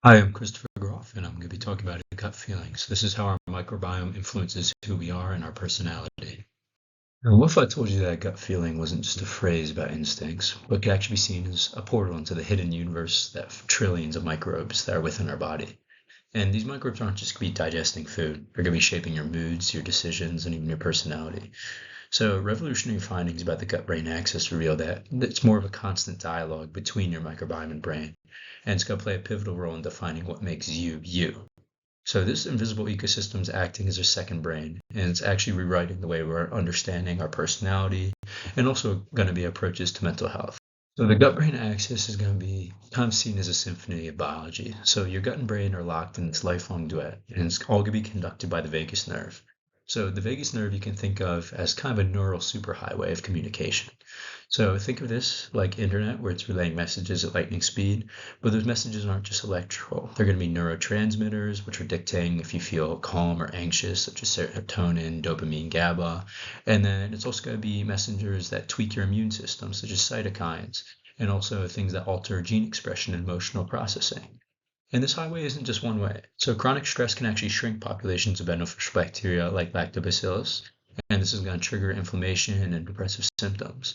Hi, I'm Christopher Groff, and I'm going to be talking about gut feelings. This is how our microbiome influences who we are and our personality. Now, what if I told you that gut feeling wasn't just a phrase about instincts, but could actually be seen as a portal into the hidden universe that trillions of microbes that are within our body? And these microbes aren't just going to be digesting food, they're going to be shaping your moods, your decisions, and even your personality. So, revolutionary findings about the gut brain axis reveal that it's more of a constant dialogue between your microbiome and brain, and it's going to play a pivotal role in defining what makes you you. So, this invisible ecosystem is acting as a second brain, and it's actually rewriting the way we're understanding our personality and also going to be approaches to mental health. So, the gut brain axis is going to be kind of seen as a symphony of biology. So, your gut and brain are locked in this lifelong duet, and it's all going to be conducted by the vagus nerve. So the vagus nerve you can think of as kind of a neural superhighway of communication. So think of this like internet, where it's relaying messages at lightning speed, but those messages aren't just electrical. They're going to be neurotransmitters, which are dictating if you feel calm or anxious, such as serotonin, dopamine, GABA. And then it's also going to be messengers that tweak your immune system, such as cytokines, and also things that alter gene expression and emotional processing. And this highway isn't just one way. So chronic stress can actually shrink populations of beneficial bacteria like lactobacillus, and this is going to trigger inflammation and depressive symptoms.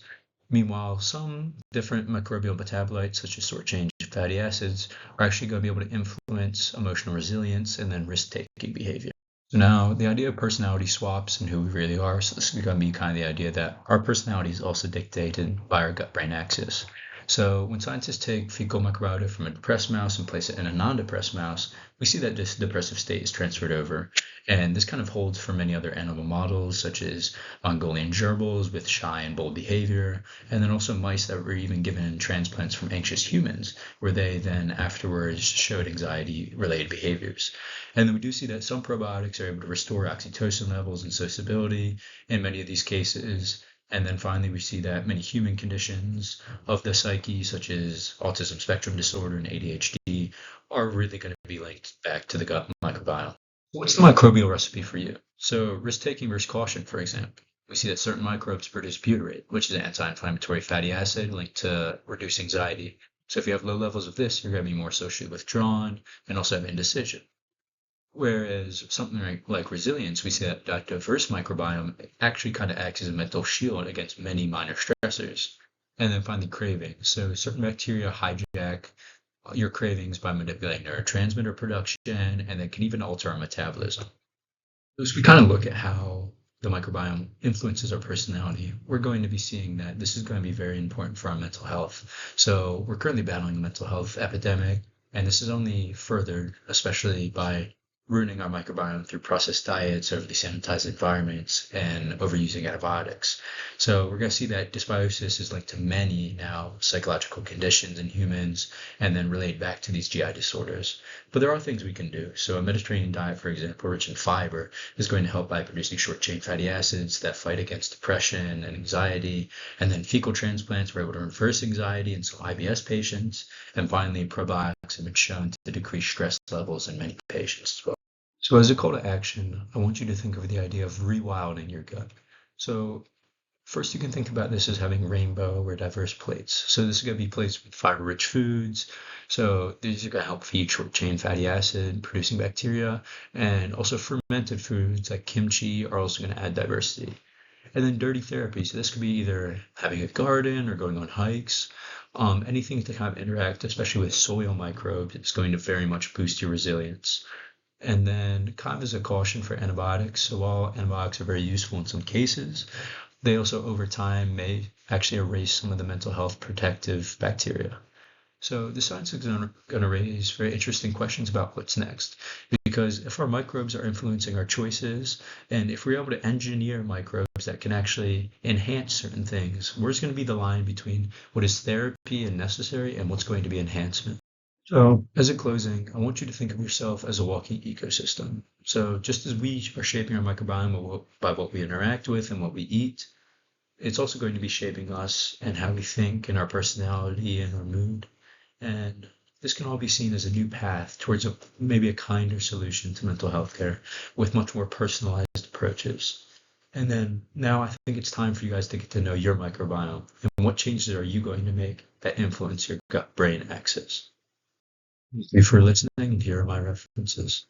Meanwhile, some different microbial metabolites, such as short-chain fatty acids, are actually going to be able to influence emotional resilience and then risk-taking behavior. So now the idea of personality swaps and who we really are. So this is going to be kind of the idea that our personality is also dictated by our gut-brain axis. So when scientists take fecal microbiota from a depressed mouse and place it in a non-depressed mouse, we see that this depressive state is transferred over. And this kind of holds for many other animal models, such as Mongolian gerbils with shy and bold behavior, and then also mice that were even given transplants from anxious humans, where they then afterwards showed anxiety-related behaviors. And then we do see that some probiotics are able to restore oxytocin levels and sociability in many of these cases. And then finally, we see that many human conditions of the psyche, such as autism spectrum disorder and ADHD, are really going to be linked back to the gut microbiome. What's the microbial recipe for you? So, risk taking versus caution, for example. We see that certain microbes produce butyrate, which is an anti inflammatory fatty acid linked to reduce anxiety. So, if you have low levels of this, you're going to be more socially withdrawn and also have indecision. Whereas something like resilience, we see that that diverse microbiome actually kind of acts as a mental shield against many minor stressors. And then finally, cravings. So certain bacteria hijack your cravings by manipulating neurotransmitter production, and they can even alter our metabolism. So as we kind of look at how the microbiome influences our personality, we're going to be seeing that this is going to be very important for our mental health. So we're currently battling a mental health epidemic, and this is only furthered, especially by ruining our microbiome through processed diets, overly sanitized environments, and overusing antibiotics. So we're going to see that dysbiosis is linked to many now psychological conditions in humans, and then relate back to these GI disorders. But there are things we can do. So a Mediterranean diet, for example, rich in fiber, is going to help by producing short-chain fatty acids that fight against depression and anxiety. And then fecal transplants were able to reverse anxiety in some IBS patients. And finally, probiotics have been shown to decrease stress levels in many patients as well. So as a call to action, I want you to think of the idea of rewilding your gut. So first, you can think about this as having rainbow or diverse plates. So this is going to be plates with fiber-rich foods. So these are going to help feed short-chain fatty acid producing bacteria, and also fermented foods like kimchi are also going to add diversity. And then dirty therapy. So this could be either having a garden or going on hikes. Anything to kind of interact, especially with soil microbes, it's going to very much boost your resilience. And then kind of as a caution for antibiotics. So while antibiotics are very useful in some cases, they also over time may actually erase some of the mental health protective bacteria. So the science is going to raise very interesting questions about what's next. Because if our microbes are influencing our choices, and if we're able to engineer microbes that can actually enhance certain things, where's going to be the line between what is therapy and necessary and what's going to be enhancement? So, as a closing, I want you to think of yourself as a walking ecosystem. So, just as we are shaping our microbiome by what we interact with and what we eat, it's also going to be shaping us and how we think and our personality and our mood. And this can all be seen as a new path towards maybe a kinder solution to mental health care with much more personalized approaches. And then now I think it's time for you guys to get to know your microbiome and what changes are you going to make that influence your gut brain axis. Thank you for listening. Here are my references.